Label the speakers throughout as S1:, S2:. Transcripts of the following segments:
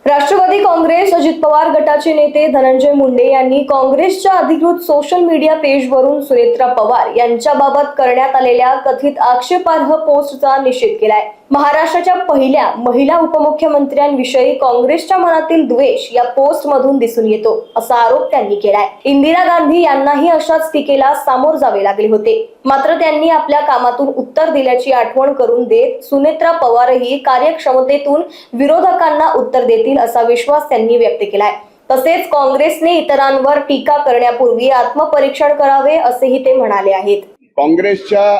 S1: राष्ट्रवादी काँग्रेस अजित पवार गटाचे नेते धनंजय मुंडे यांनी काँग्रेसच्या अधिकृत सोशल मीडिया पेजवरून सुनेत्रा पवार यांच्याबाबत करण्यात आलेल्या कथित आक्षेपार्ह पोस्टचा निषेध केलाय। महाराष्ट्राच्या पहिल्या महिला उपमुख्यमंत्र्यांविषयी काँग्रेसच्या मनातील द्वेष या पोस्ट मधून दिसून येतो, असा आरोप त्यांनी केलाय। इंदिरा गांधी यांनाही अशाच टीकेला सामोर जावे लागले होते, मात्र त्यांनी आपल्या कामातून उत्तर दिल्याची आठवण करून देत सुनेत्रा पवारही कार्यक्षमतेतून विरोधकांना उत्तर देतील असा विश्वास त्यांनी व्यक्त केलाय। तसेच काँग्रेसने इतरांवर टीका करण्यापूर्वी आत्मपरीक्षण करावे असेही ते म्हणाले आहेत।
S2: काँग्रेसच्या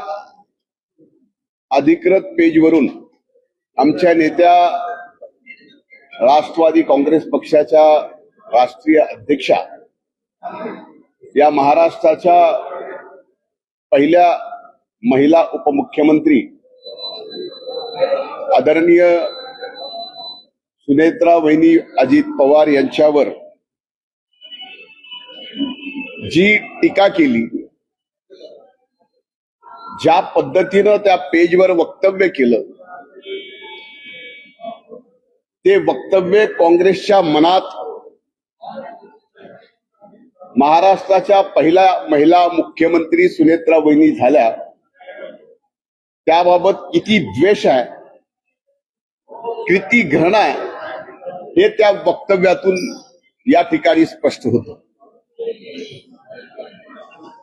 S2: अधिकृत पेजवरून आमच्या नेत्या राष्ट्रवादी काँग्रेस पक्षाच्या राष्ट्रीय अध्यक्षा या महाराष्ट्राच्या पहिल्या महिला उपमुख्यमंत्री आदरणीय सुनेत्रा वहिनी अजित पवार यांच्यावर जी टीका केली, ज्या पद्धतीनं त्या पेजवर वक्तव्य केलं, ते वक्तव्य काँग्रेसच्या मनात महाराष्ट्राच्या पहिल्या महिला मुख्यमंत्री सुनेत्रा वहिनी झाल्या त्याबाबत किती द्वेष आहे, किती घृणा आहे, हे त्या वक्तव्यातून या ठिकाणी स्पष्ट होतं।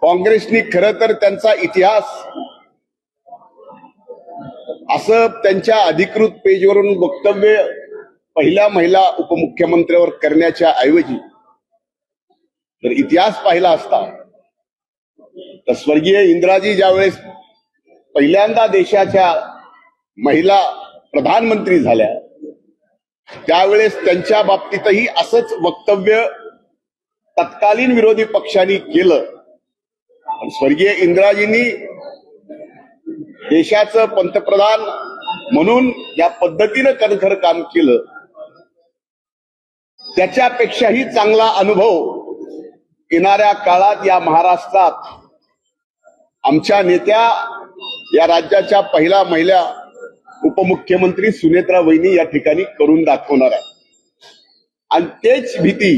S2: काँग्रेसने खरं तर त्यांचा इतिहास असं त्यांच्या अधिकृत पेजवरून वक्तव्य पहिल्या महिला उपमुख्यमंत्र्यावर करण्याच्या ऐवजी जर इतिहास पाहिला असता तर स्वर्गीय इंदिराजी ज्यावेळेस पहिल्यांदा देशाच्या महिला प्रधानमंत्री झाल्या त्यावेळेस त्यांच्या बाबतीतही असंच वक्तव्य तत्कालीन विरोधी पक्षांनी केलं। स्वर्गीय इंदिराजींनी देशाचं पंतप्रधान म्हणून या पद्धतीनं कणखर काम केलं, त्याच्यापेक्षाही चांगला अनुभव येणाऱ्या काळात या महाराष्ट्रात आमच्या नेत्या या राज्याच्या पहिल्या महिला उपमुख्यमंत्री सुनेत्रा वहिनी या ठिकाणी करून दाखवणार आहे। आणि तेच भीती,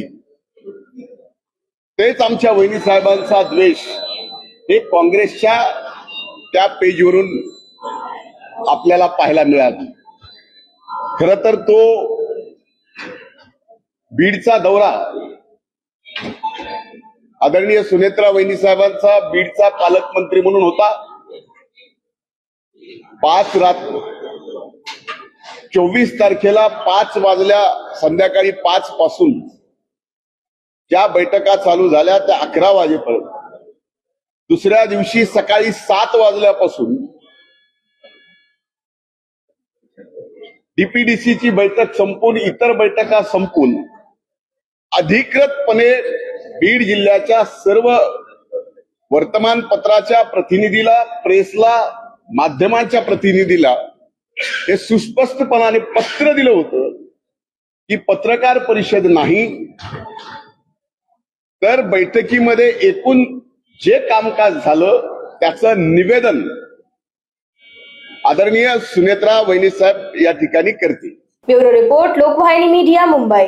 S2: तेच आमच्या वहिनी साहेबांचा द्वेष हे काँग्रेसच्या त्या पेजवरून आपल्याला पाहायला मिळाला। खरं तर तो बीडचा दौरा आदरणीय सुनेत्रा वहिनी साहेबांचा बीडचा पालकमंत्री म्हणून होता। 24 तारखेला 5 वाजल्या, संध्याकाळी 5 पासून ज्या बैठका चालू झाल्या त्या 11 वाजेपर्यंत, दुसऱ्या दिवशी सकाळी 7 वाजल्यापासून डीपीडीसीची बैठक संपून इतर बैठका संपून अधिकृतपणे बीड जिल्ह्याच्या सर्व वर्तमानपत्राच्या प्रतिनिधीला, प्रेसला, माध्यमांच्या प्रतिनिधीला हे सुस्पष्टपणाने पत्र दिलं होतं की पत्रकार परिषद नाही तर बैठकीमध्ये एकूण जे कामकाज झालं त्याचं निवेदन आदरणीय सुनेत्रा वहिनी साहेब या ठिकाणी करतील।
S1: Bureau report, Lokvahini media, Mumbai.